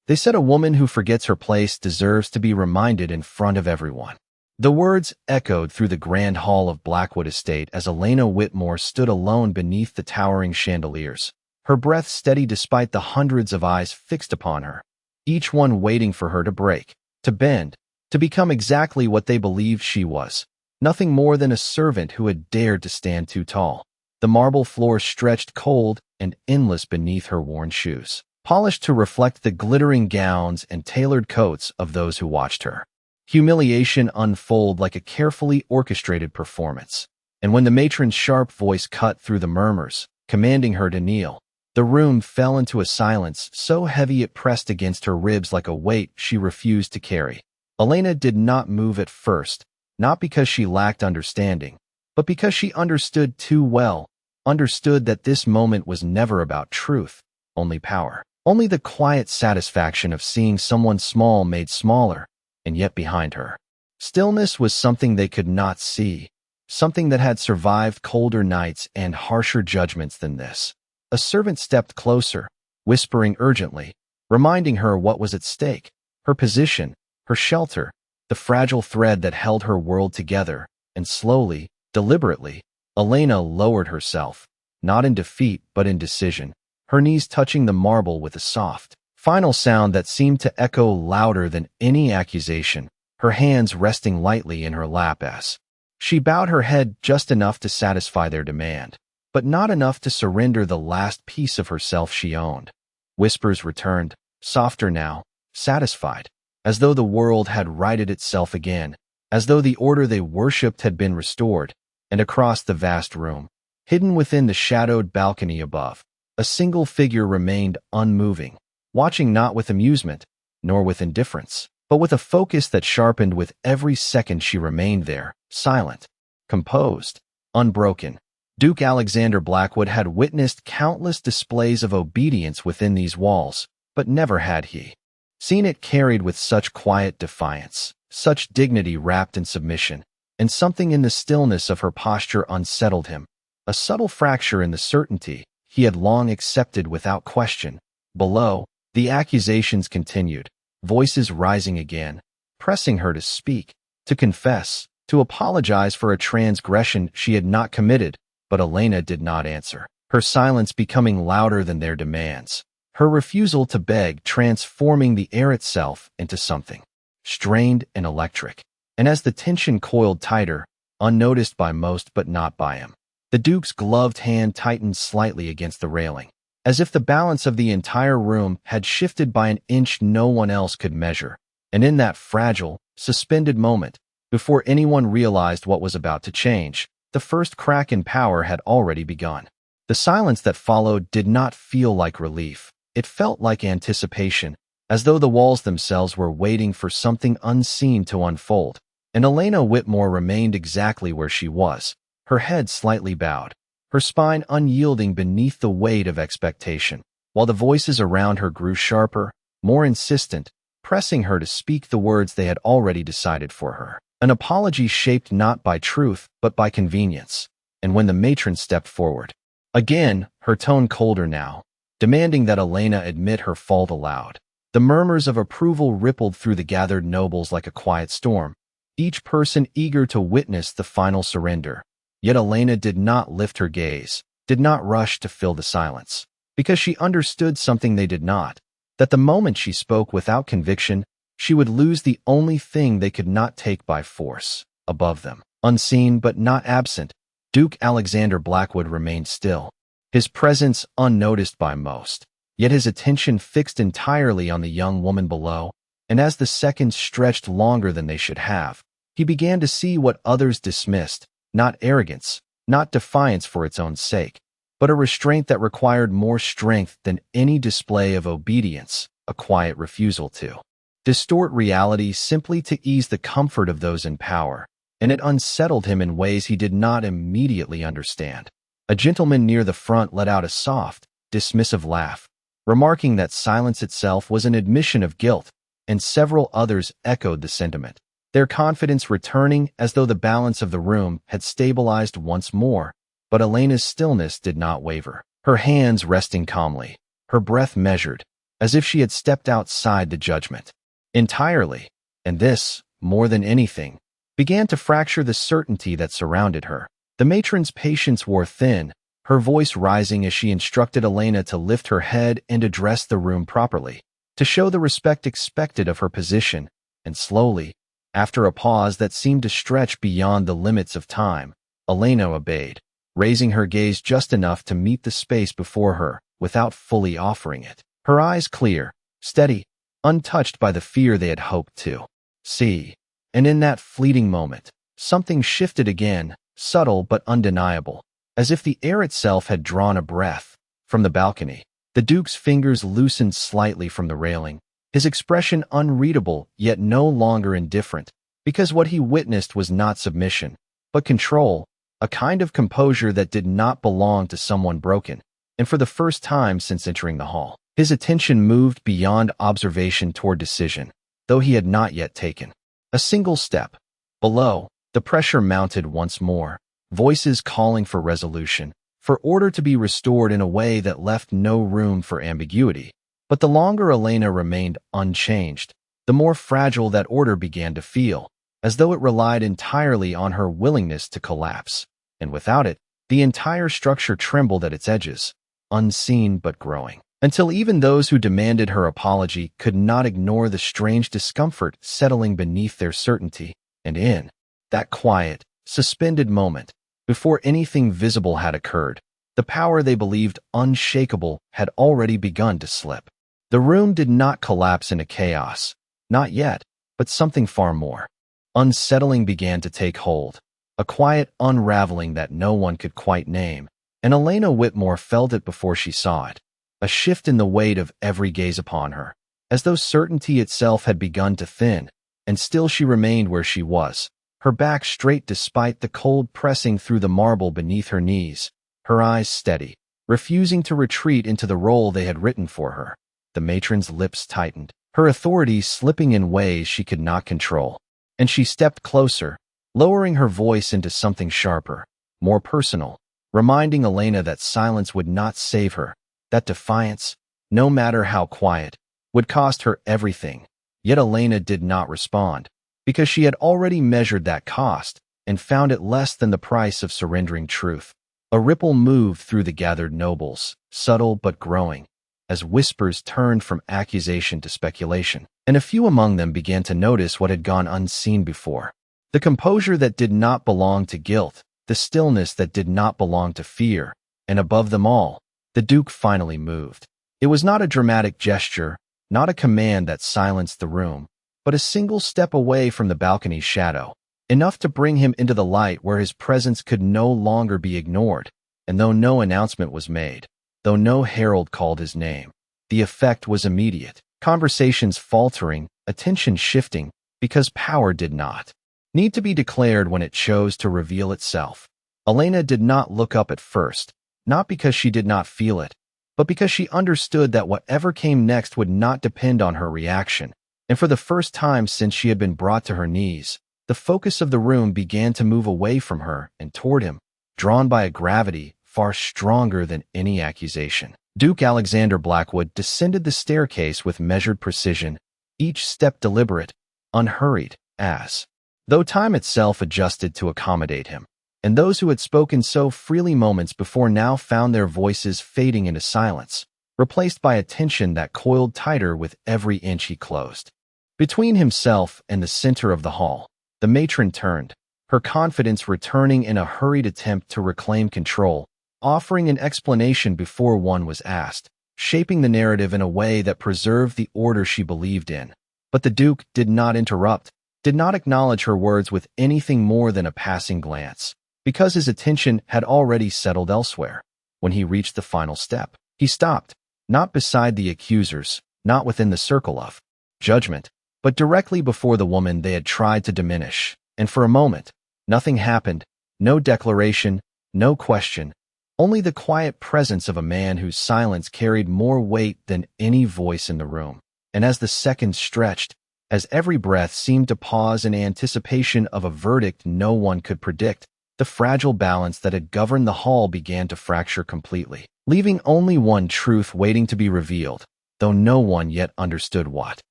They said a woman who forgets her place deserves to be reminded in front of everyone. The words echoed through the grand hall of Blackwood Estate as Elena Whitmore stood alone beneath the towering chandeliers, her breath steady despite the hundreds of eyes fixed upon her, each one waiting for her to break, to bend, to become exactly what they believed she was, nothing more than a servant who had dared to stand too tall. The marble floor stretched cold and endless beneath her worn shoes, polished to reflect the glittering gowns and tailored coats of those who watched her. Humiliation unfolded like a carefully orchestrated performance, and when the matron's sharp voice cut through the murmurs, commanding her to kneel, the room fell into a silence so heavy it pressed against her ribs like a weight she refused to carry. Elena did not move at first, not because she lacked understanding, but because she understood too well, understood that this moment was never about truth, only power, only the quiet satisfaction of seeing someone small made smaller, and yet behind her. Stillness was something they could not see, something that had survived colder nights and harsher judgments than this. A servant stepped closer, whispering urgently, reminding her what was at stake, her position, her shelter, the fragile thread that held her world together, and slowly, deliberately, Elena lowered herself, not in defeat but in decision, her knees touching the marble with a soft, final sound that seemed to echo louder than any accusation, her hands resting lightly in her lap as she bowed her head just enough to satisfy their demand, but not enough to surrender the last piece of herself she owned. Whispers returned, softer now, satisfied, as though the world had righted itself again, as though the order they worshipped had been restored, and across the vast room, hidden within the shadowed balcony above, a single figure remained unmoving, watching not with amusement, nor with indifference, but with a focus that sharpened with every second she remained there, silent, composed, unbroken. Duke Alexander Blackwood had witnessed countless displays of obedience within these walls, but never had he seen it carried with such quiet defiance, such dignity wrapped in submission, and something in the stillness of her posture unsettled him, a subtle fracture in the certainty he had long accepted without question. Below, the accusations continued, voices rising again, pressing her to speak, to confess, to apologize for a transgression she had not committed, but Elena did not answer, her silence becoming louder than their demands, her refusal to beg transforming the air itself into something strained and electric. And as the tension coiled tighter, unnoticed by most but not by him, the Duke's gloved hand tightened slightly against the railing, as if the balance of the entire room had shifted by an inch no one else could measure. And in that fragile, suspended moment, before anyone realized what was about to change, the first crack in power had already begun. The silence that followed did not feel like relief. It felt like anticipation, as though the walls themselves were waiting for something unseen to unfold. And Elena Whitmore remained exactly where she was, her head slightly bowed, her spine unyielding beneath the weight of expectation, while the voices around her grew sharper, more insistent, pressing her to speak the words they had already decided for her. An apology shaped not by truth, but by convenience. And when the matron stepped forward, again, her tone colder now, demanding that Elena admit her fault aloud, the murmurs of approval rippled through the gathered nobles like a quiet storm, each person eager to witness the final surrender. Yet Elena did not lift her gaze, did not rush to fill the silence, because she understood something they did not, that the moment she spoke without conviction, she would lose the only thing they could not take by force. Above them, unseen but not absent, Duke Alexander Blackwood remained still, his presence unnoticed by most, yet his attention fixed entirely on the young woman below, and as the seconds stretched longer than they should have, he began to see what others dismissed, not arrogance, not defiance for its own sake, but a restraint that required more strength than any display of obedience, a quiet refusal to distort reality simply to ease the comfort of those in power, and it unsettled him in ways he did not immediately understand. A gentleman near the front let out a soft, dismissive laugh, remarking that silence itself was an admission of guilt, and several others echoed the sentiment, their confidence returning as though the balance of the room had stabilized once more. But Elena's stillness did not waver, her hands resting calmly, her breath measured, as if she had stepped outside the judgment entirely. And this, more than anything, began to fracture the certainty that surrounded her. The matron's patience wore thin, her voice rising as she instructed Elena to lift her head and address the room properly, to show the respect expected of her position. And slowly, after a pause that seemed to stretch beyond the limits of time, Elena obeyed, raising her gaze just enough to meet the space before her without fully offering it. Her eyes clear, steady, untouched by the fear they had hoped to see. And in that fleeting moment, something shifted again, subtle but undeniable, as if the air itself had drawn a breath. From the balcony, the Duke's fingers loosened slightly from the railing, his expression unreadable yet no longer indifferent, because what he witnessed was not submission, but control, a kind of composure that did not belong to someone broken. And for the first time since entering the hall, his attention moved beyond observation toward decision, though he had not yet taken a single step. Below, the pressure mounted once more, voices calling for resolution, for order to be restored in a way that left no room for ambiguity. But the longer Elena remained unchanged, the more fragile that order began to feel, as though it relied entirely on her willingness to collapse. And without it, the entire structure trembled at its edges, unseen but growing, until even those who demanded her apology could not ignore the strange discomfort settling beneath their certainty. And in that quiet, suspended moment, before anything visible had occurred, the power they believed unshakable had already begun to slip. The room did not collapse into chaos, not yet, but something far more unsettling began to take hold, a quiet unraveling that no one could quite name, and Elena Whitmore felt it before she saw it, a shift in the weight of every gaze upon her, as though certainty itself had begun to thin, and still she remained where she was, her back straight despite the cold pressing through the marble beneath her knees, her eyes steady, refusing to retreat into the role they had written for her. The matron's lips tightened, her authority slipping in ways she could not control, and she stepped closer, lowering her voice into something sharper, more personal, reminding Elena that silence would not save her, that defiance, no matter how quiet, would cost her everything. Yet Elena did not respond, because she had already measured that cost and found it less than the price of surrendering truth. A ripple moved through the gathered nobles, subtle but growing, as whispers turned from accusation to speculation, and a few among them began to notice what had gone unseen before. The composure that did not belong to guilt, the stillness that did not belong to fear, and above them all, the Duke finally moved. It was not a dramatic gesture, not a command that silenced the room, but a single step away from the balcony's shadow, enough to bring him into the light where his presence could no longer be ignored. And though no announcement was made, though no herald called his name, the effect was immediate. Conversations faltering, attention shifting, because power did not need to be declared when it chose to reveal itself. Elena did not look up at first, not because she did not feel it, but because she understood that whatever came next would not depend on her reaction. And for the first time since she had been brought to her knees, the focus of the room began to move away from her and toward him, drawn by a gravity far stronger than any accusation. Duke Alexander Blackwood descended the staircase with measured precision, each step deliberate, unhurried, as though time itself adjusted to accommodate him. And those who had spoken so freely moments before now found their voices fading into silence, replaced by a tension that coiled tighter with every inch he closed. Between himself and the center of the hall, the matron turned, her confidence returning in a hurried attempt to reclaim control, offering an explanation before one was asked, shaping the narrative in a way that preserved the order she believed in. But the Duke did not interrupt, did not acknowledge her words with anything more than a passing glance, because his attention had already settled elsewhere. When he reached the final step, he stopped, not beside the accusers, not within the circle of judgment, but directly before the woman they had tried to diminish. And for a moment, nothing happened, no declaration, no question, only the quiet presence of a man whose silence carried more weight than any voice in the room. And as the seconds stretched, as every breath seemed to pause in anticipation of a verdict no one could predict, the fragile balance that had governed the hall began to fracture completely, leaving only one truth waiting to be revealed. though no one yet understood what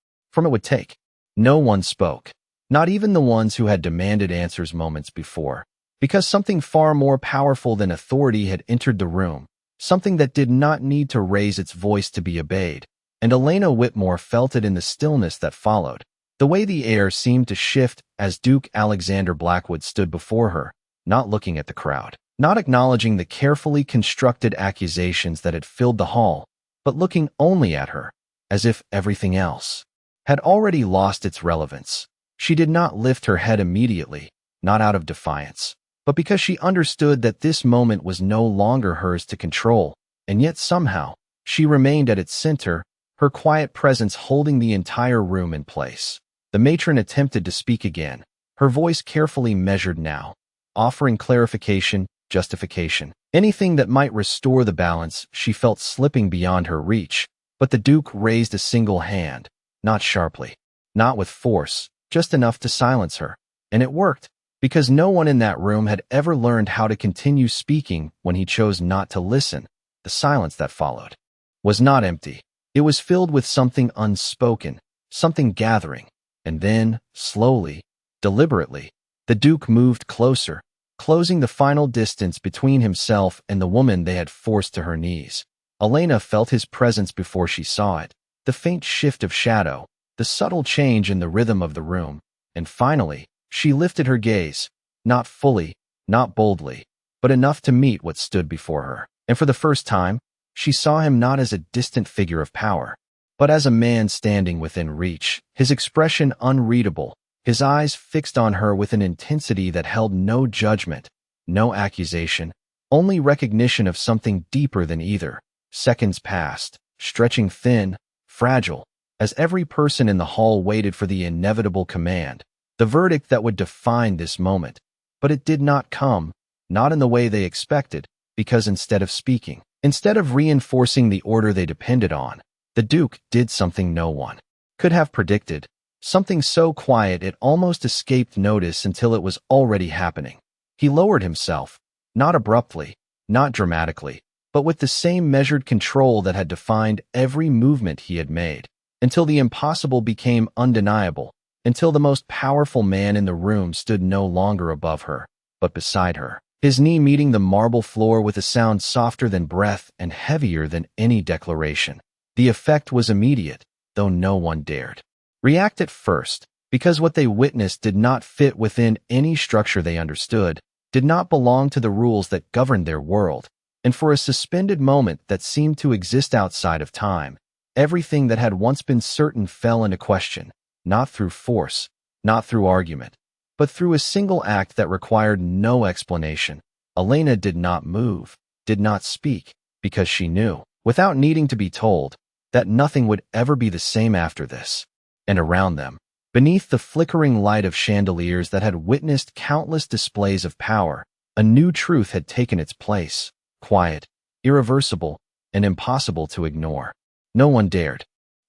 from it would take. No one spoke, not even the ones who had demanded answers moments before, because something far more powerful than authority had entered the room, something that did not need to raise its voice to be obeyed, and Elena Whitmore felt it in the stillness that followed. The way the air seemed to shift as Duke Alexander Blackwood stood before her, not looking at the crowd, not acknowledging the carefully constructed accusations that had filled the hall, but looking only at her, as if everything else had already lost its relevance. She did not lift her head immediately, not out of defiance, but because she understood that this moment was no longer hers to control, and yet somehow, she remained at its center, her quiet presence holding the entire room in place. The matron attempted to speak again, her voice carefully measured now, offering clarification, justification, anything that might restore the balance she felt slipping beyond her reach. But the Duke raised a single hand, not sharply, not with force, just enough to silence her. And it worked, because no one in that room had ever learned how to continue speaking when he chose not to listen. The silence that followed was not empty. It was filled with something unspoken, something gathering. And then, slowly, deliberately, the Duke moved closer, closing the final distance between himself and the woman they had forced to her knees. Elena felt his presence before she saw it, the faint shift of shadow, the subtle change in the rhythm of the room, and finally, she lifted her gaze, not fully, not boldly, but enough to meet what stood before her. And for the first time, she saw him not as a distant figure of power, but as a man standing within reach, his expression unreadable, his eyes fixed on her with an intensity that held no judgment, no accusation, only recognition of something deeper than either. Seconds passed, stretching thin, fragile, as every person in the hall waited for the inevitable command, the verdict that would define this moment. But it did not come, not in the way they expected, because instead of speaking, instead of reinforcing the order they depended on, the Duke did something no one could have predicted, something so quiet it almost escaped notice until it was already happening. He lowered himself, not abruptly, not dramatically, but with the same measured control that had defined every movement he had made, until the impossible became undeniable, until the most powerful man in the room stood no longer above her, but beside her, his knee meeting the marble floor with a sound softer than breath and heavier than any declaration. The effect was immediate, though no one dared react at first, because what they witnessed did not fit within any structure they understood, did not belong to the rules that governed their world, and for a suspended moment that seemed to exist outside of time, everything that had once been certain fell into question, not through force, not through argument, but through a single act that required no explanation. Elena did not move, did not speak, because she knew, without needing to be told, that nothing would ever be the same after this. And around them, beneath the flickering light of chandeliers that had witnessed countless displays of power, a new truth had taken its place, quiet, irreversible, and impossible to ignore. No one dared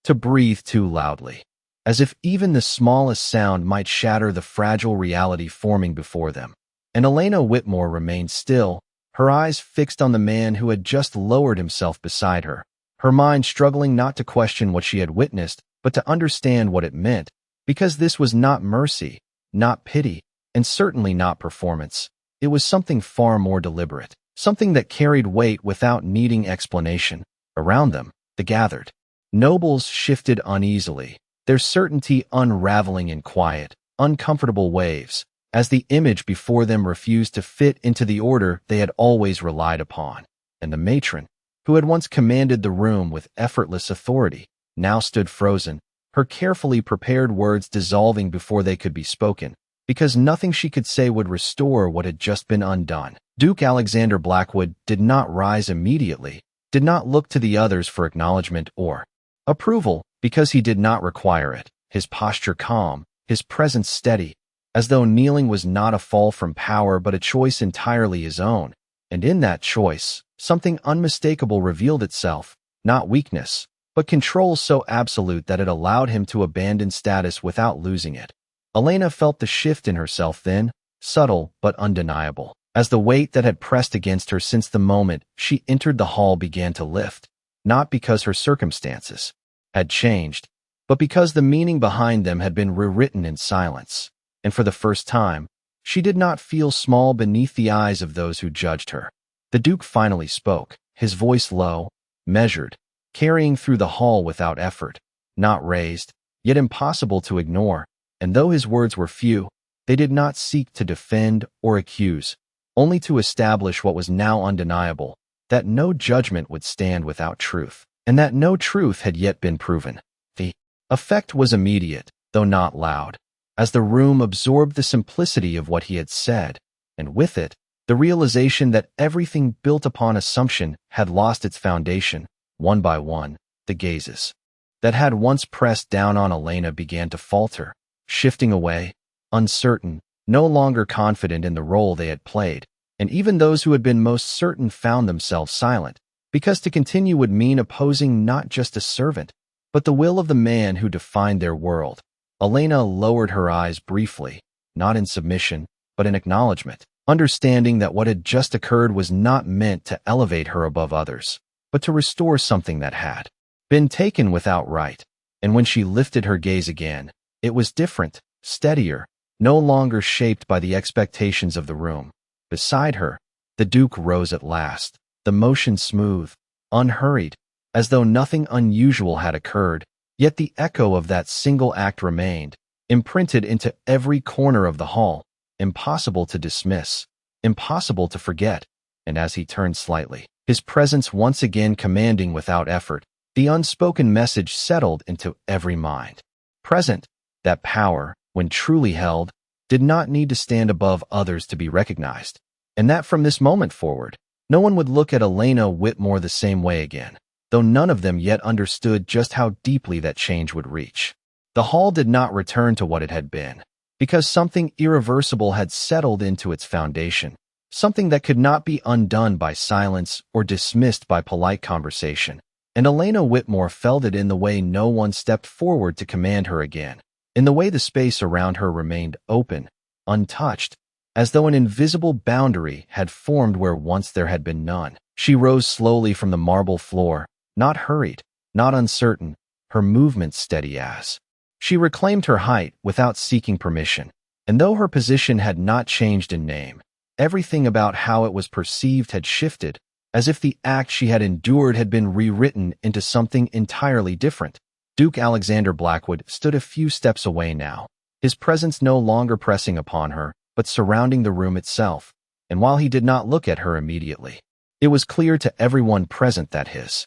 to breathe too loudly, as if even the smallest sound might shatter the fragile reality forming before them. And Elena Whitmore remained still, her eyes fixed on the man who had just lowered himself beside her, her mind struggling not to question what she had witnessed, but to understand what it meant, because this was not mercy, not pity, and certainly not performance. It was something far more deliberate, something that carried weight without needing explanation. Around them, the gathered nobles shifted uneasily, their certainty unraveling in quiet, uncomfortable waves, as the image before them refused to fit into the order they had always relied upon. And the matron, who had once commanded the room with effortless authority, now stood frozen, her carefully prepared words dissolving before they could be spoken, because nothing she could say would restore what had just been undone. Duke Alexander Blackwood did not rise immediately, did not look to the others for acknowledgement or approval, because he did not require it, his posture calm, his presence steady, as though kneeling was not a fall from power but a choice entirely his own. And in that choice, something unmistakable revealed itself, not weakness, but control so absolute that it allowed him to abandon status without losing it. Elena felt the shift in herself then, subtle but undeniable, as the weight that had pressed against her since the moment she entered the hall began to lift, not because her circumstances had changed, but because the meaning behind them had been rewritten in silence. And for the first time, she did not feel small beneath the eyes of those who judged her. The Duke finally spoke, his voice low, measured, carrying through the hall without effort, not raised, yet impossible to ignore, and though his words were few, they did not seek to defend or accuse, only to establish what was now undeniable, that no judgment would stand without truth, and that no truth had yet been proven. The effect was immediate, though not loud, as the room absorbed the simplicity of what he had said, and with it, the realization that everything built upon assumption had lost its foundation. One by one, the gazes that had once pressed down on Elena began to falter, shifting away, uncertain, no longer confident in the role they had played, and even those who had been most certain found themselves silent, because to continue would mean opposing not just a servant, but the will of the man who defined their world. Elena lowered her eyes briefly, not in submission, but in acknowledgement, understanding that what had just occurred was not meant to elevate her above others, but to restore something that had been taken without right. And when she lifted her gaze again, it was different, steadier, no longer shaped by the expectations of the room. Beside her, the Duke rose at last, the motion smooth, unhurried, as though nothing unusual had occurred, yet the echo of that single act remained, imprinted into every corner of the hall, impossible to dismiss, impossible to forget. And as he turned slightly, his presence once again commanding without effort, the unspoken message settled into every mind present, that power, when truly held, did not need to stand above others to be recognized, and that from this moment forward, no one would look at Elena Whitmore the same way again, though none of them yet understood just how deeply that change would reach. The hall did not return to what it had been, because something irreversible had settled into its foundation, something that could not be undone by silence or dismissed by polite conversation. And Elena Whitmore felt it in the way no one stepped forward to command her again, in the way the space around her remained open, untouched, as though an invisible boundary had formed where once there had been none. She rose slowly from the marble floor, not hurried, not uncertain, her movements steady as. She reclaimed her height without seeking permission, and though her position had not changed in name, everything about how it was perceived had shifted, as if the act she had endured had been rewritten into something entirely different. Duke Alexander Blackwood stood a few steps away now, his presence no longer pressing upon her, but surrounding the room itself, and while he did not look at her immediately, it was clear to everyone present that his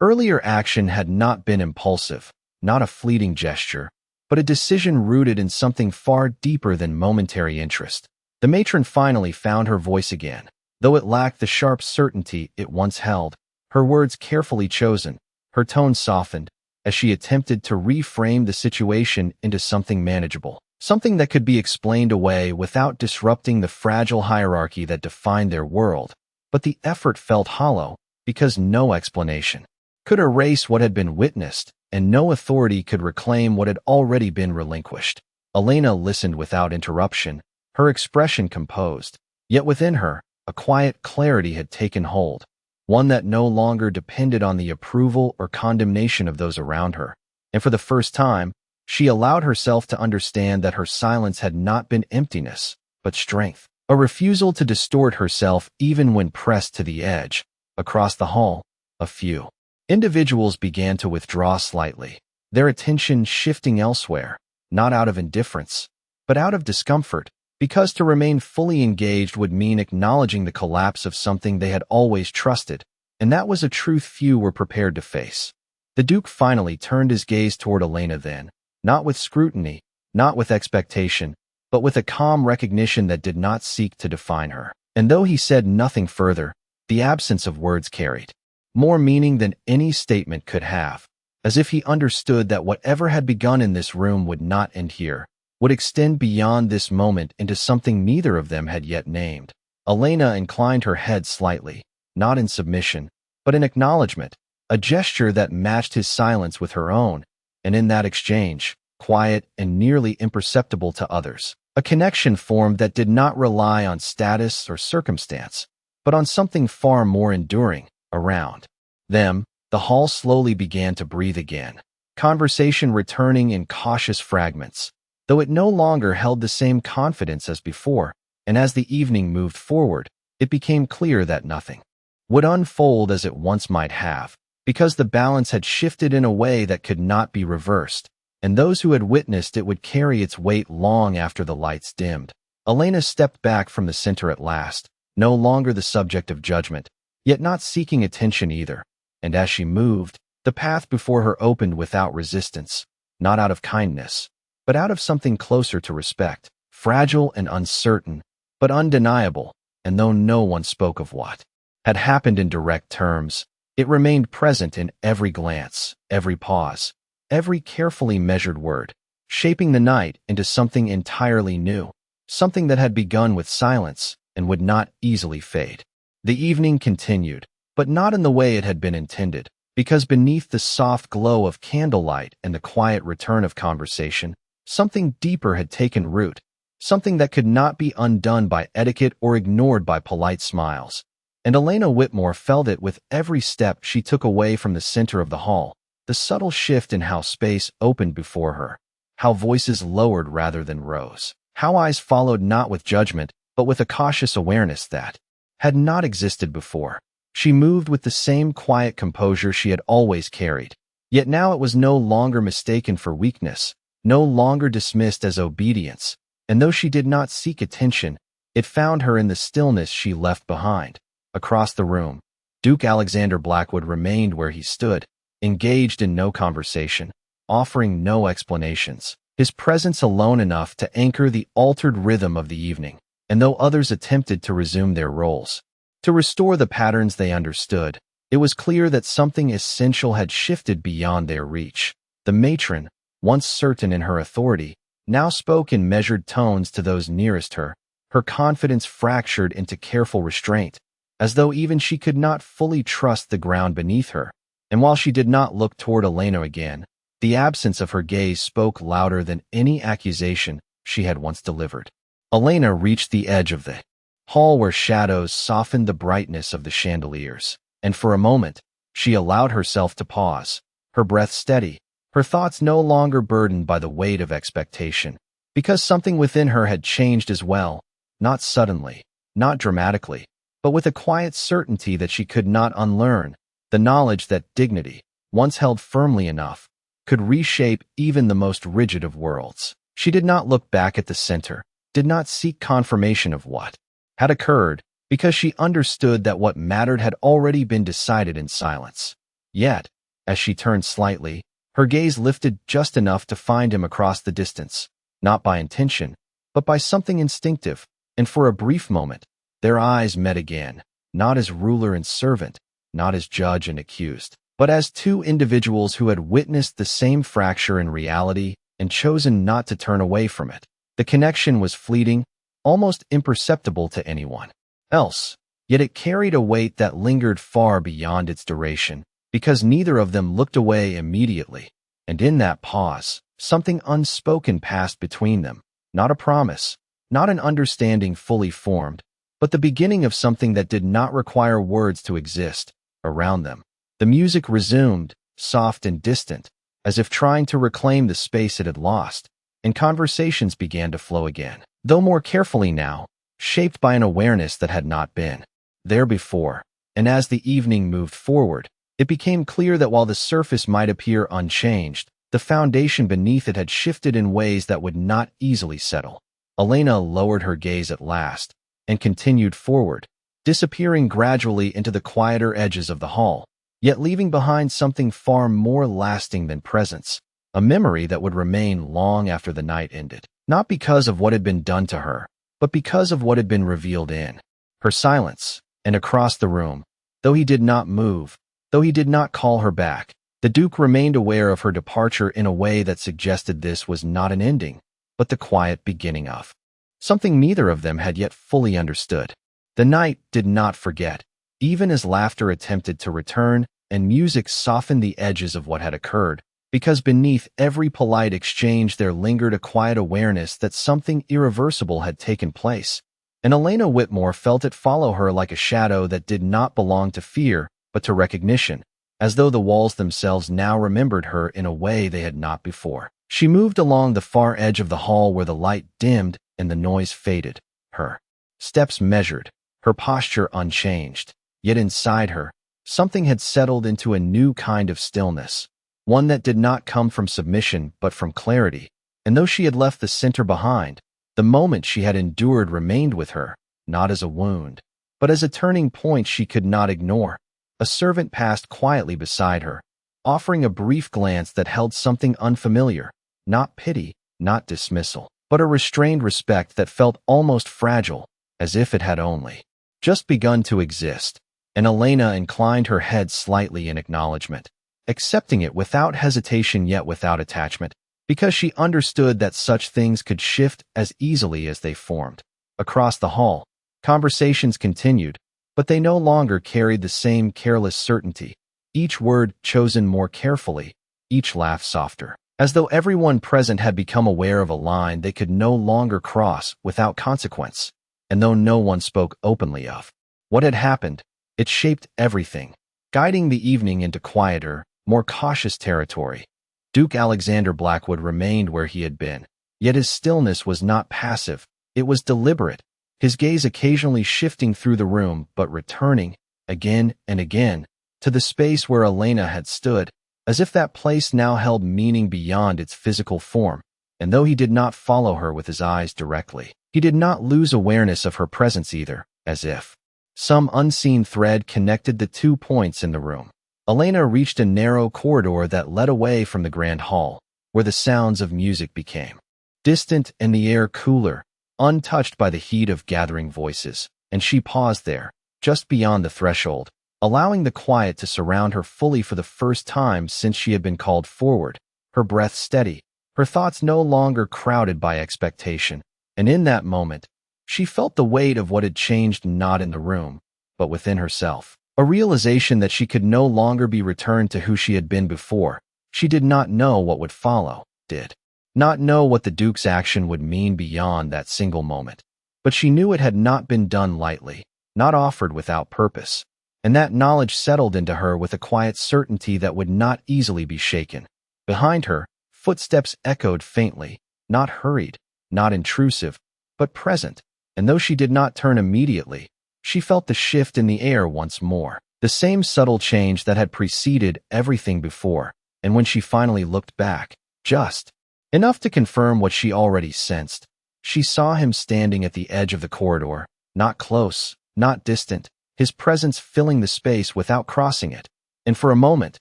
earlier action had not been impulsive, not a fleeting gesture, but a decision rooted in something far deeper than momentary interest. The matron finally found her voice again, though it lacked the sharp certainty it once held, her words carefully chosen, her tone softened, as she attempted to reframe the situation into something manageable, something that could be explained away without disrupting the fragile hierarchy that defined their world. But the effort felt hollow, because no explanation could erase what had been witnessed, and no authority could reclaim what had already been relinquished. Elena listened without interruption, her expression composed, yet within her, a quiet clarity had taken hold, one that no longer depended on the approval or condemnation of those around her. And for the first time, she allowed herself to understand that her silence had not been emptiness, but strength, a refusal to distort herself even when pressed to the edge. Across the hall, a few individuals began to withdraw slightly, their attention shifting elsewhere, not out of indifference, but out of discomfort, because to remain fully engaged would mean acknowledging the collapse of something they had always trusted, and that was a truth few were prepared to face. The Duke finally turned his gaze toward Elena then, not with scrutiny, not with expectation, but with a calm recognition that did not seek to define her. And though he said nothing further, the absence of words carried more meaning than any statement could have, as if he understood that whatever had begun in this room would not end here, would extend beyond this moment into something neither of them had yet named. Elena inclined her head slightly, not in submission, but in acknowledgement, a gesture that matched his silence with her own, and in that exchange, quiet and nearly imperceptible to others, a connection formed that did not rely on status or circumstance, but on something far more enduring. Around them, the hall slowly began to breathe again, conversation returning in cautious fragments, though it no longer held the same confidence as before, and as the evening moved forward, it became clear that nothing would unfold as it once might have, because the balance had shifted in a way that could not be reversed, and those who had witnessed it would carry its weight long after the lights dimmed. Elena stepped back from the center at last, no longer the subject of judgment, yet not seeking attention either, and as she moved, the path before her opened without resistance, not out of kindness, but out of something closer to respect, fragile and uncertain, but undeniable, and though no one spoke of what had happened in direct terms, it remained present in every glance, every pause, every carefully measured word, shaping the night into something entirely new, something that had begun with silence and would not easily fade. The evening continued, but not in the way it had been intended, because beneath the soft glow of candlelight and the quiet return of conversation, something deeper had taken root, something that could not be undone by etiquette or ignored by polite smiles. And Elena Whitmore felt it with every step she took away from the center of the hall, the subtle shift in how space opened before her, how voices lowered rather than rose, how eyes followed not with judgment, but with a cautious awareness that had not existed before. She moved with the same quiet composure she had always carried, yet now it was no longer mistaken for weakness, no longer dismissed as obedience, and though she did not seek attention, it found her in the stillness she left behind. Across the room, Duke Alexander Blackwood remained where he stood, engaged in no conversation, offering no explanations, his presence alone enough to anchor the altered rhythm of the evening, and though others attempted to resume their roles, to restore the patterns they understood, it was clear that something essential had shifted beyond their reach. The matron, once certain in her authority, now spoke in measured tones to those nearest her, her confidence fractured into careful restraint, as though even she could not fully trust the ground beneath her. And while she did not look toward Elena again, the absence of her gaze spoke louder than any accusation she had once delivered. Elena reached the edge of the hall where shadows softened the brightness of the chandeliers, and for a moment, she allowed herself to pause, her breath steady, her thoughts no longer burdened by the weight of expectation, because something within her had changed as well, not suddenly, not dramatically, but with a quiet certainty that she could not unlearn, the knowledge that dignity, once held firmly enough, could reshape even the most rigid of worlds. She did not look back at the center, did not seek confirmation of what had occurred, because she understood that what mattered had already been decided in silence. Yet, as she turned slightly, her gaze lifted just enough to find him across the distance, not by intention, but by something instinctive, and for a brief moment, their eyes met again, not as ruler and servant, not as judge and accused, but as two individuals who had witnessed the same fracture in reality and chosen not to turn away from it. The connection was fleeting, almost imperceptible to anyone else, yet it carried a weight that lingered far beyond its duration, because neither of them looked away immediately, and in that pause, something unspoken passed between them, not a promise, not an understanding fully formed, but the beginning of something that did not require words to exist. Around them, the music resumed, soft and distant, as if trying to reclaim the space it had lost, and conversations began to flow again, though more carefully now, shaped by an awareness that had not been there before. And as the evening moved forward, it became clear that while the surface might appear unchanged, the foundation beneath it had shifted in ways that would not easily settle. Elena lowered her gaze at last, and continued forward, disappearing gradually into the quieter edges of the hall, yet leaving behind something far more lasting than presence, a memory that would remain long after the night ended, not because of what had been done to her, but because of what had been revealed in her silence. And across the room, though he did not move, though he did not call her back, the Duke remained aware of her departure in a way that suggested this was not an ending, but the quiet beginning of something neither of them had yet fully understood. The night did not forget, even as laughter attempted to return and music softened the edges of what had occurred, because beneath every polite exchange there lingered a quiet awareness that something irreversible had taken place. And Elena Whitmore felt it follow her like a shadow that did not belong to fear, but to recognition, as though the walls themselves now remembered her in a way they had not before. She moved along the far edge of the hall where the light dimmed and the noise faded, her steps measured, her posture unchanged. Yet inside her, something had settled into a new kind of stillness, one that did not come from submission but from clarity. And though she had left the center behind, the moment she had endured remained with her, not as a wound, but as a turning point she could not ignore. A servant passed quietly beside her, offering a brief glance that held something unfamiliar, not pity, not dismissal, but a restrained respect that felt almost fragile, as if it had only just begun to exist. And Elena inclined her head slightly in acknowledgement, accepting it without hesitation yet without attachment, because she understood that such things could shift as easily as they formed. Across the hall, conversations continued, but they no longer carried the same careless certainty, each word chosen more carefully, each laugh softer, as though everyone present had become aware of a line they could no longer cross without consequence. And though no one spoke openly of what had happened, it shaped everything, guiding the evening into quieter, more cautious territory. Duke Alexander Blackwood remained where he had been, yet his stillness was not passive, it was deliberate, his gaze occasionally shifting through the room but returning, again and again, to the space where Elena had stood, as if that place now held meaning beyond its physical form. And though he did not follow her with his eyes directly, he did not lose awareness of her presence either, as if some unseen thread connected the 2 points in the room. Elena reached a narrow corridor that led away from the grand hall, where the sounds of music became distant and the air cooler, untouched by the heat of gathering voices, and she paused there, just beyond the threshold, allowing the quiet to surround her fully for the first time since she had been called forward, her breath steady, her thoughts no longer crowded by expectation. And in that moment, she felt the weight of what had changed not in the room, but within herself. A realization that she could no longer be returned to who she had been before. She did not know what would follow, did not know what the Duke's action would mean beyond that single moment. But she knew it had not been done lightly, not offered without purpose. And that knowledge settled into her with a quiet certainty that would not easily be shaken. Behind her, footsteps echoed faintly, not hurried, not intrusive, but present. And though she did not turn immediately, she felt the shift in the air once more, the same subtle change that had preceded everything before. And when she finally looked back, just enough to confirm what she already sensed, she saw him standing at the edge of the corridor, not close, not distant, his presence filling the space without crossing it. And for a moment,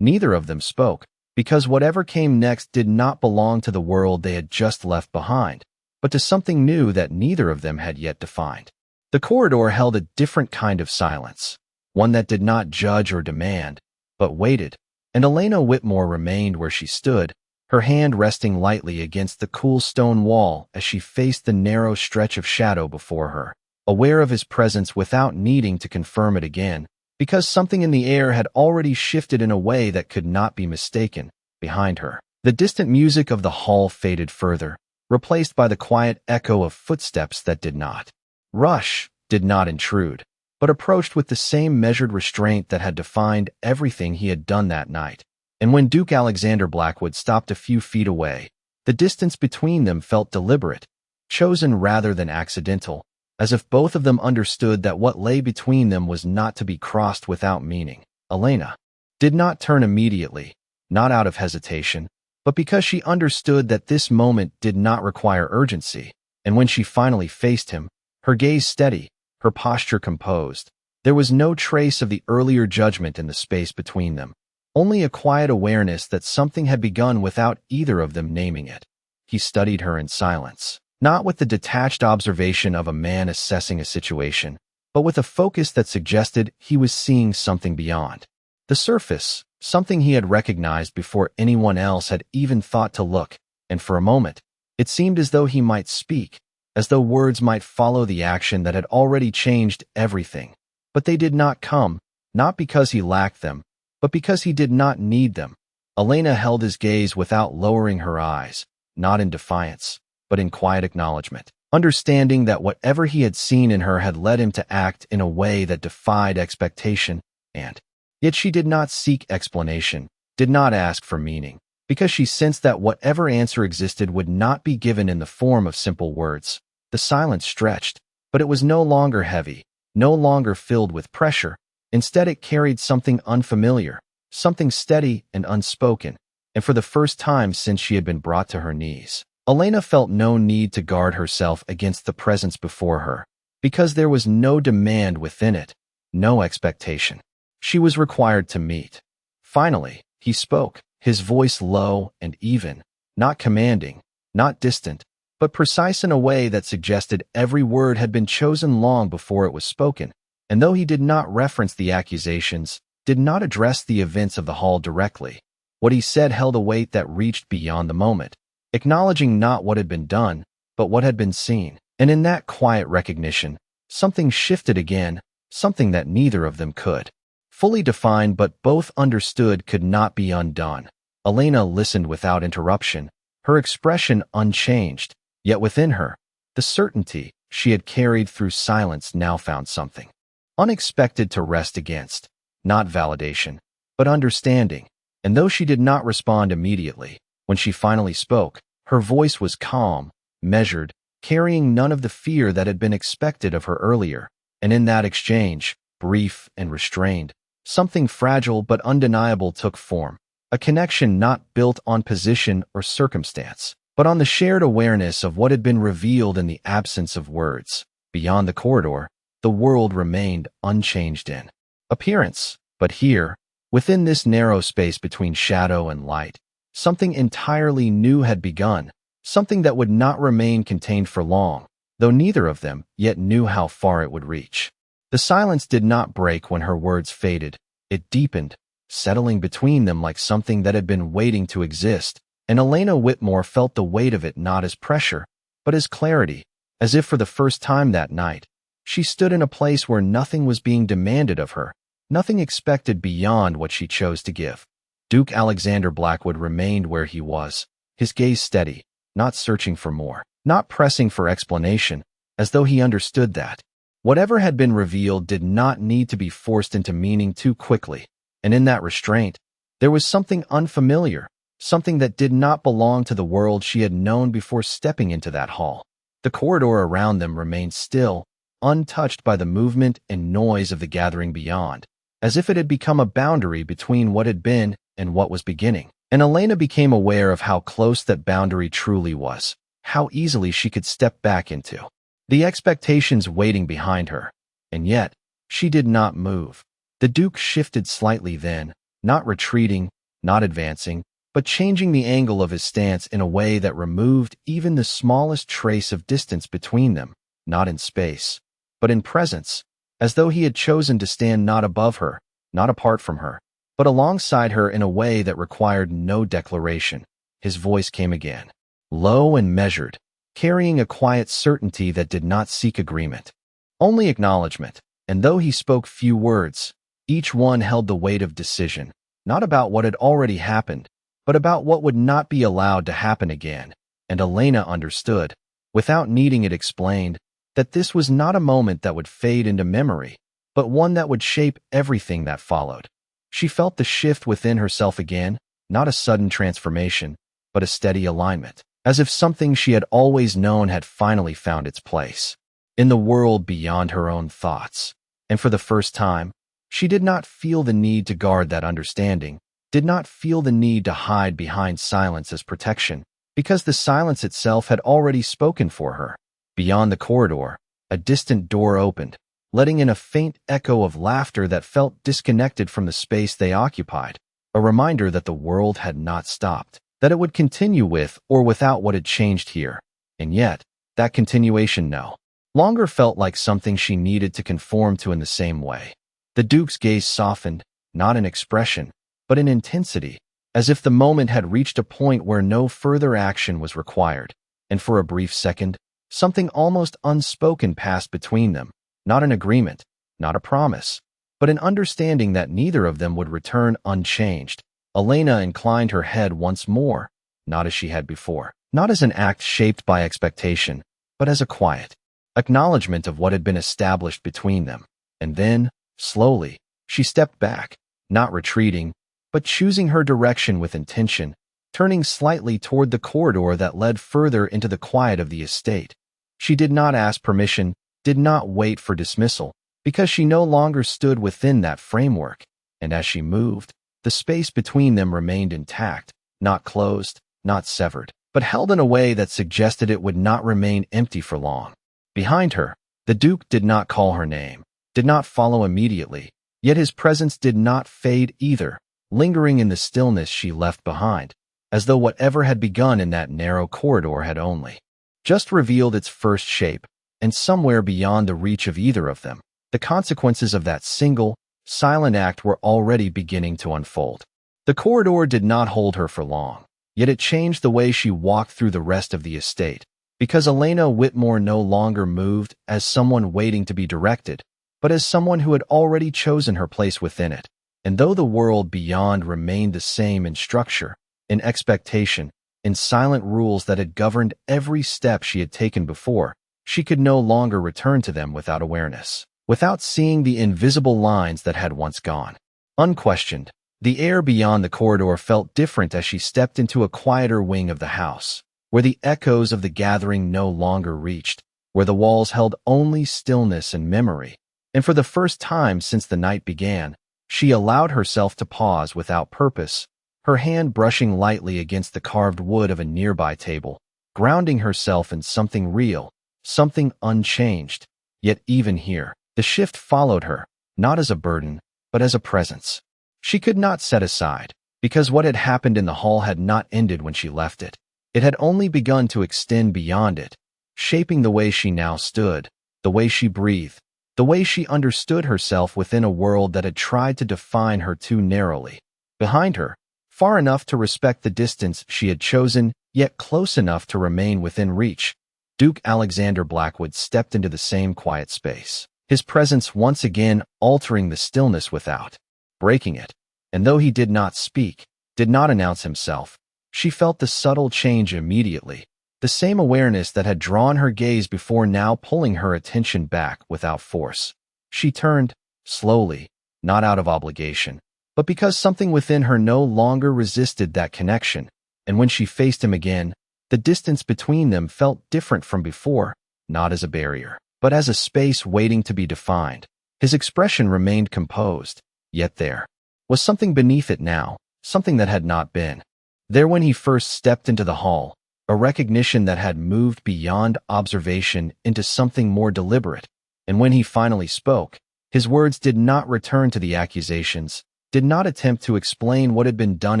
neither of them spoke, because whatever came next did not belong to the world they had just left behind, but to something new that neither of them had yet defined. The corridor held a different kind of silence, one that did not judge or demand, but waited, and Elena Whitmore remained where she stood, her hand resting lightly against the cool stone wall as she faced the narrow stretch of shadow before her, aware of his presence without needing to confirm it again, because something in the air had already shifted in a way that could not be mistaken. Behind her, the distant music of the hall faded further, replaced by the quiet echo of footsteps that did not rush, did not intrude, but approached with the same measured restraint that had defined everything he had done that night. And when Duke Alexander Blackwood stopped a few feet away, the distance between them felt deliberate, chosen rather than accidental, as if both of them understood that what lay between them was not to be crossed without meaning. Elena did not turn immediately, not out of hesitation, but because she understood that this moment did not require urgency. And when she finally faced him, her gaze steady, her posture composed, there was no trace of the earlier judgment in the space between them, only a quiet awareness that something had begun without either of them naming it. He studied her in silence, not with the detached observation of a man assessing a situation, but with a focus that suggested he was seeing something beyond the surface, something he had recognized before anyone else had even thought to look. And for a moment, it seemed as though he might speak, as though words might follow the action that had already changed everything. But they did not come, not because he lacked them, but because he did not need them. Elena held his gaze without lowering her eyes, not in defiance, but in quiet acknowledgement, understanding that whatever he had seen in her had led him to act in a way that defied expectation, and Yet she did not seek explanation, did not ask for meaning, because she sensed that whatever answer existed would not be given in the form of simple words. The silence stretched, but it was no longer heavy, no longer filled with pressure. Instead, it carried something unfamiliar, something steady and unspoken, and for the first time since she had been brought to her knees, Elena felt no need to guard herself against the presence before her, because there was no demand within it, no expectation. She was required to meet. Finally, he spoke, his voice low and even, not commanding, not distant, but precise in a way that suggested every word had been chosen long before it was spoken. And though he did not reference the accusations, did not address the events of the hall directly, what he said held a weight that reached beyond the moment, acknowledging not what had been done, but what had been seen. And in that quiet recognition, something shifted again, something that neither of them could fully define but both understood could not be undone. Elena listened without interruption, her expression unchanged, yet within her, the certainty she had carried through silence now found something unexpected to rest against, not validation, but understanding. And though she did not respond immediately, when she finally spoke, her voice was calm, measured, carrying none of the fear that had been expected of her earlier. And in that exchange, brief and restrained, something fragile but undeniable took form, a connection not built on position or circumstance, but on the shared awareness of what had been revealed in the absence of words. Beyond the corridor, the world remained unchanged in appearance, but here, within this narrow space between shadow and light, something entirely new had begun, something that would not remain contained for long, though neither of them yet knew how far it would reach. The silence did not break when her words faded. It deepened, settling between them like something that had been waiting to exist, and Elena Whitmore felt the weight of it not as pressure, but as clarity, as if for the first time that night, she stood in a place where nothing was being demanded of her, nothing expected beyond what she chose to give. Duke Alexander Blackwood remained where he was, his gaze steady, not searching for more, not pressing for explanation, as though he understood that whatever had been revealed did not need to be forced into meaning too quickly. And in that restraint, there was something unfamiliar, something that did not belong to the world she had known before stepping into that hall. The corridor around them remained still, untouched by the movement and noise of the gathering beyond, as if it had become a boundary between what had been and what was beginning. And Elena became aware of how close that boundary truly was, how easily she could step back into the expectations waiting behind her. And yet, she did not move. The Duke shifted slightly then, not retreating, not advancing, but changing the angle of his stance in a way that removed even the smallest trace of distance between them, not in space, but in presence, as though he had chosen to stand not above her, not apart from her, but alongside her in a way that required no declaration. His voice came again, low and measured, carrying a quiet certainty that did not seek agreement, only acknowledgement. And though he spoke few words, each one held the weight of decision, not about what had already happened, but about what would not be allowed to happen again. And Elena understood, without needing it explained, that this was not a moment that would fade into memory, but one that would shape everything that followed. She felt the shift within herself again, not a sudden transformation, but a steady alignment, as if something she had always known had finally found its place in the world beyond her own thoughts. And for the first time, she did not feel the need to guard that understanding, did not feel the need to hide behind silence as protection, because the silence itself had already spoken for her. Beyond the corridor, a distant door opened, letting in a faint echo of laughter that felt disconnected from the space they occupied, a reminder that the world had not stopped, that it would continue with or without what had changed here. And yet, that continuation no longer felt like something she needed to conform to in the same way. The Duke's gaze softened, not in expression, but in intensity, as if the moment had reached a point where no further action was required. And for a brief second, something almost unspoken passed between them, not an agreement, not a promise, but an understanding that neither of them would return unchanged. Elena inclined her head once more, not as she had before, not as an act shaped by expectation, but as a quiet acknowledgement of what had been established between them. And then, slowly, she stepped back, not retreating, but choosing her direction with intention, turning slightly toward the corridor that led further into the quiet of the estate. She did not ask permission, did not wait for dismissal, because she no longer stood within that framework, and as she moved, the space between them remained intact, not closed, not severed, but held in a way that suggested it would not remain empty for long. Behind her, the Duke did not call her name, did not follow immediately, yet his presence did not fade either, lingering in the stillness she left behind, as though whatever had begun in that narrow corridor had only just revealed its first shape, and somewhere beyond the reach of either of them, the consequences of that single, silent act were already beginning to unfold. The corridor did not hold her for long, yet it changed the way she walked through the rest of the estate, because Elena Whitmore no longer moved as someone waiting to be directed, but as someone who had already chosen her place within it. And though the world beyond remained the same in structure, in expectation, in silent rules that had governed every step she had taken before, she could no longer return to them without awareness, without seeing the invisible lines that had once gone. Unquestioned, the air beyond the corridor felt different as she stepped into a quieter wing of the house, where the echoes of the gathering no longer reached, where the walls held only stillness and memory. And for the first time since the night began, she allowed herself to pause without purpose, her hand brushing lightly against the carved wood of a nearby table, grounding herself in something real, something unchanged. Yet even here, the shift followed her, not as a burden, but as a presence. She could not set aside, because what had happened in the hall had not ended when she left it. It had only begun to extend beyond it, shaping the way she now stood, the way she breathed, the way she understood herself within a world that had tried to define her too narrowly. Behind her, far enough to respect the distance she had chosen, yet close enough to remain within reach, Duke Alexander Blackwood stepped into the same quiet space, his presence once again altering the stillness without breaking it. And though he did not speak, did not announce himself, she felt the subtle change immediately, the same awareness that had drawn her gaze before now pulling her attention back without force. She turned, slowly, not out of obligation, but because something within her no longer resisted that connection, and when she faced him again, the distance between them felt different from before, not as a barrier, but as a space waiting to be defined. His expression remained composed, yet there was something beneath it now, something that had not been there when he first stepped into the hall, a recognition that had moved beyond observation into something more deliberate. And when he finally spoke, his words did not return to the accusations, did not attempt to explain what had been done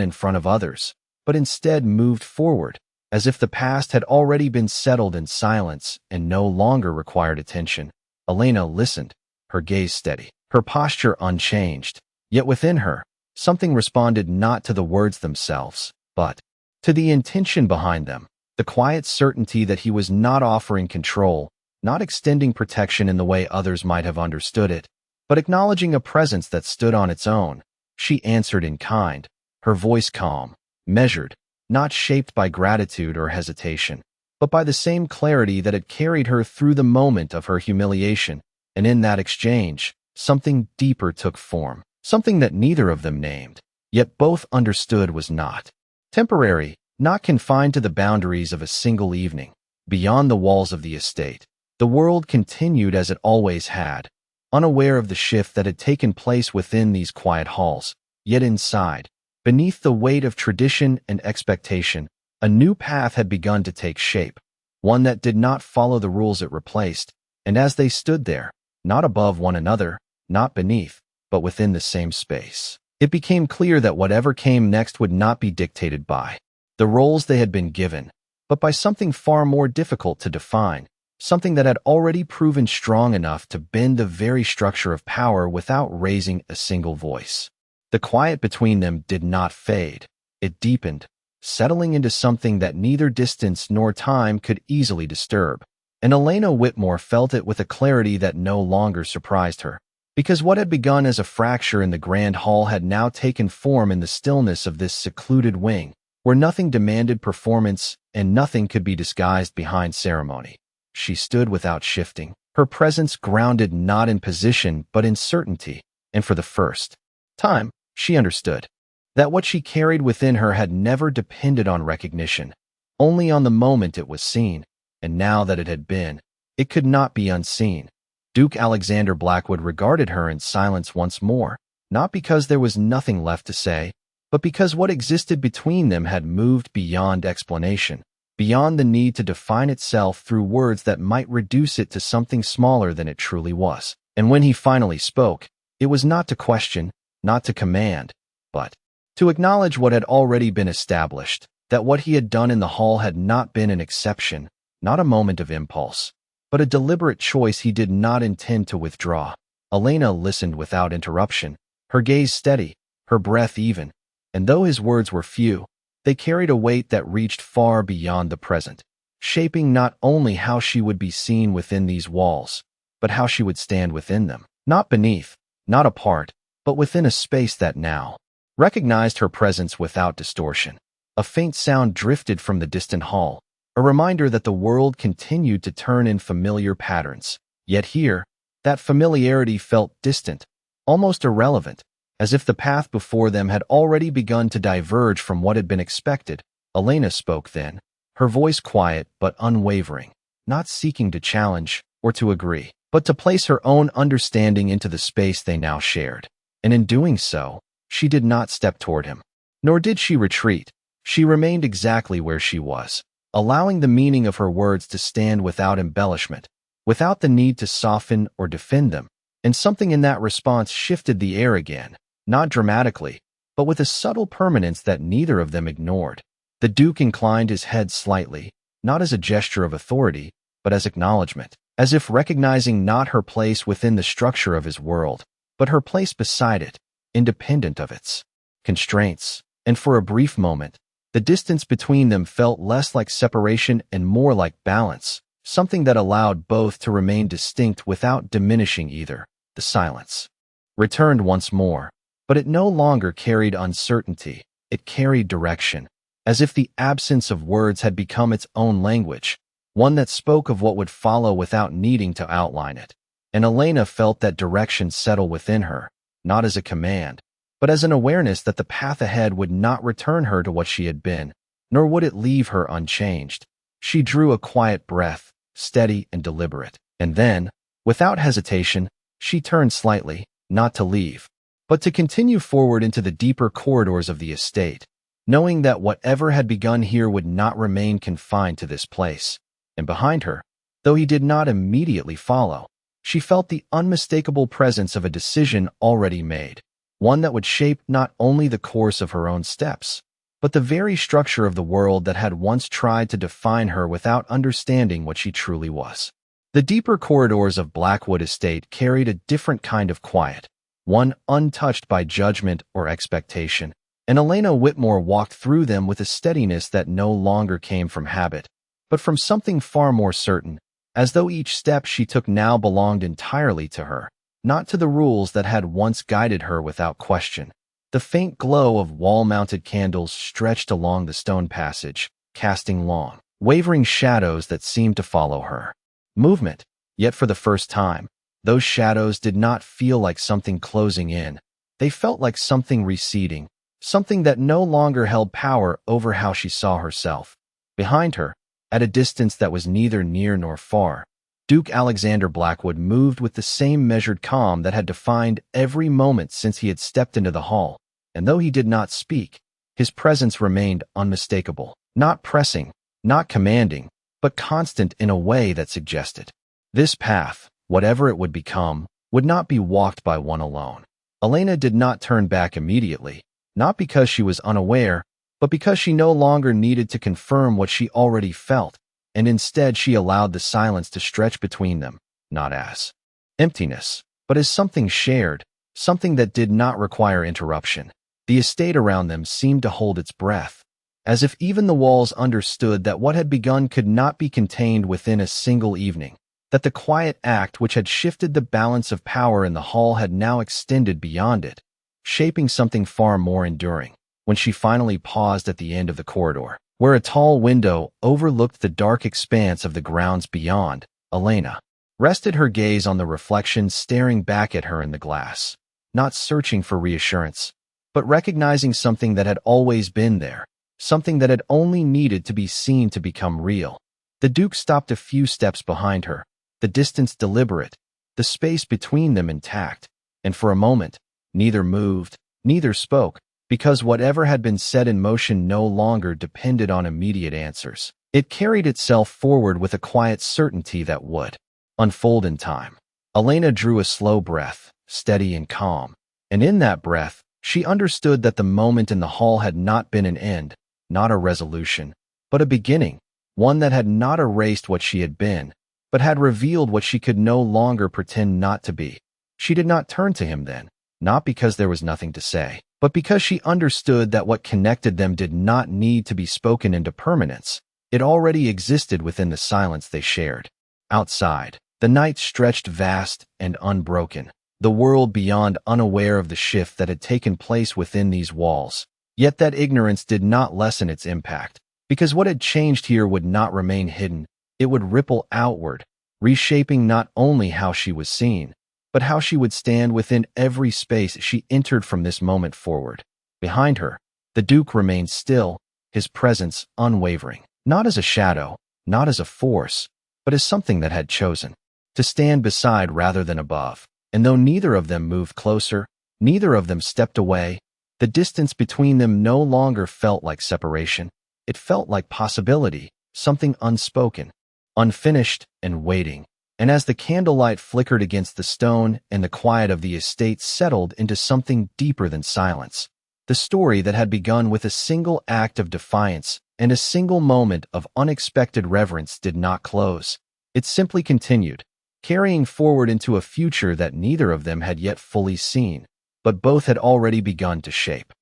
in front of others, but instead moved forward, as if the past had already been settled in silence and no longer required attention. Elena listened, her gaze steady, her posture unchanged, yet within her, something responded not to the words themselves, but to the intention behind them, the quiet certainty that he was not offering control, not extending protection in the way others might have understood it, but acknowledging a presence that stood on its own. She answered in kind, her voice calm, measured, not shaped by gratitude or hesitation, but by the same clarity that had carried her through the moment of her humiliation. And in that exchange, something deeper took form, something that neither of them named, yet both understood was not temporary, not confined to the boundaries of a single evening. Beyond the walls of the estate, the world continued as it always had, unaware of the shift that had taken place within these quiet halls. Yet inside, beneath the weight of tradition and expectation, a new path had begun to take shape, one that did not follow the rules it replaced. And as they stood there, not above one another, not beneath, but within the same space, it became clear that whatever came next would not be dictated by the roles they had been given, but by something far more difficult to define, something that had already proven strong enough to bend the very structure of power without raising a single voice. The quiet between them did not fade. It deepened, settling into something that neither distance nor time could easily disturb. And Elena Whitmore felt it with a clarity that no longer surprised her, because what had begun as a fracture in the grand hall had now taken form in the stillness of this secluded wing, where nothing demanded performance and nothing could be disguised behind ceremony. She stood without shifting, her presence grounded not in position but in certainty, and for the first time, She understood that what she carried within her had never depended on recognition, only on the moment it was seen, and now that it had been, it could not be unseen. Duke Alexander Blackwood regarded her in silence once more, not because there was nothing left to say, but because what existed between them had moved beyond explanation, beyond the need to define itself through words that might reduce it to something smaller than it truly was. And when he finally spoke, it was not to question, not to command, but to acknowledge what had already been established, that what he had done in the hall had not been an exception, not a moment of impulse, but a deliberate choice he did not intend to withdraw. Elena listened without interruption, her gaze steady, her breath even, and though his words were few, they carried a weight that reached far beyond the present, shaping not only how she would be seen within these walls, but how she would stand within them, not beneath, not apart, but within a space that now recognized her presence without distortion. A faint sound drifted from the distant hall, a reminder that the world continued to turn in familiar patterns. Yet here, that familiarity felt distant, almost irrelevant, as if the path before them had already begun to diverge from what had been expected. Elena spoke then, her voice quiet but unwavering, not seeking to challenge or to agree, but to place her own understanding into the space they now shared. And in doing so, she did not step toward him, nor did she retreat. She remained exactly where she was, allowing the meaning of her words to stand without embellishment, without the need to soften or defend them. And something in that response shifted the air again, not dramatically, but with a subtle permanence that neither of them ignored. The Duke inclined his head slightly, not as a gesture of authority, but as acknowledgement, as if recognizing not her place within the structure of his world, but her place beside it, independent of its constraints. And for a brief moment, the distance between them felt less like separation and more like balance, something that allowed both to remain distinct without diminishing either. The silence returned once more, but it no longer carried uncertainty, it carried direction, as if the absence of words had become its own language, one that spoke of what would follow without needing to outline it. And Elena felt that direction settle within her, not as a command, but as an awareness that the path ahead would not return her to what she had been, nor would it leave her unchanged. She drew a quiet breath, steady and deliberate, and then, without hesitation, she turned slightly, not to leave, but to continue forward into the deeper corridors of the estate, knowing that whatever had begun here would not remain confined to this place. And behind her, though he did not immediately follow, she felt the unmistakable presence of a decision already made, one that would shape not only the course of her own steps, but the very structure of the world that had once tried to define her without understanding what she truly was. The deeper corridors of Blackwood Estate carried a different kind of quiet, one untouched by judgment or expectation, and Elena Whitmore walked through them with a steadiness that no longer came from habit, but from something far more certain, as though each step she took now belonged entirely to her, not to the rules that had once guided her without question. The faint glow of wall-mounted candles stretched along the stone passage, casting long, wavering shadows that seemed to follow her movement. Yet for the first time, those shadows did not feel like something closing in. They felt like something receding, something that no longer held power over how she saw herself. Behind her, at a distance that was neither near nor far, Duke Alexander Blackwood moved with the same measured calm that had defined every moment since he had stepped into the hall, and though he did not speak, his presence remained unmistakable, not pressing, not commanding, but constant in a way that suggested this path, whatever it would become, would not be walked by one alone. Elena did not turn back immediately, not because she was unaware, but because she no longer needed to confirm what she already felt, and instead she allowed the silence to stretch between them, not as emptiness, but as something shared, something that did not require interruption. The estate around them seemed to hold its breath, as if even the walls understood that what had begun could not be contained within a single evening, that the quiet act which had shifted the balance of power in the hall had now extended beyond it, shaping something far more enduring. When she finally paused at the end of the corridor, where a tall window overlooked the dark expanse of the grounds beyond, Elena rested her gaze on the reflection staring back at her in the glass, not searching for reassurance, but recognizing something that had always been there, something that had only needed to be seen to become real. The Duke stopped a few steps behind her, the distance deliberate, the space between them intact, and for a moment, neither moved, neither spoke, because whatever had been set in motion no longer depended on immediate answers. It carried itself forward with a quiet certainty that would unfold in time. Elena drew a slow breath, steady and calm, and in that breath, she understood that the moment in the hall had not been an end, not a resolution, but a beginning, one that had not erased what she had been, but had revealed what she could no longer pretend not to be. She did not turn to him then, not because there was nothing to say, but because she understood that what connected them did not need to be spoken into permanence. It already existed within the silence they shared. Outside, the night stretched vast and unbroken, the world beyond unaware of the shift that had taken place within these walls. Yet that ignorance did not lessen its impact, because what had changed here would not remain hidden. It would ripple outward, reshaping not only how she was seen, but how she would stand within every space she entered from this moment forward. Behind her, the Duke remained still, his presence unwavering, not as a shadow, not as a force, but as something that had chosen to stand beside rather than above. And though neither of them moved closer, neither of them stepped away, the distance between them no longer felt like separation. It felt like possibility, something unspoken, unfinished, and waiting. And as the candlelight flickered against the stone and the quiet of the estate settled into something deeper than silence, the story that had begun with a single act of defiance and a single moment of unexpected reverence did not close. It simply continued, carrying forward into a future that neither of them had yet fully seen, but both had already begun to shape.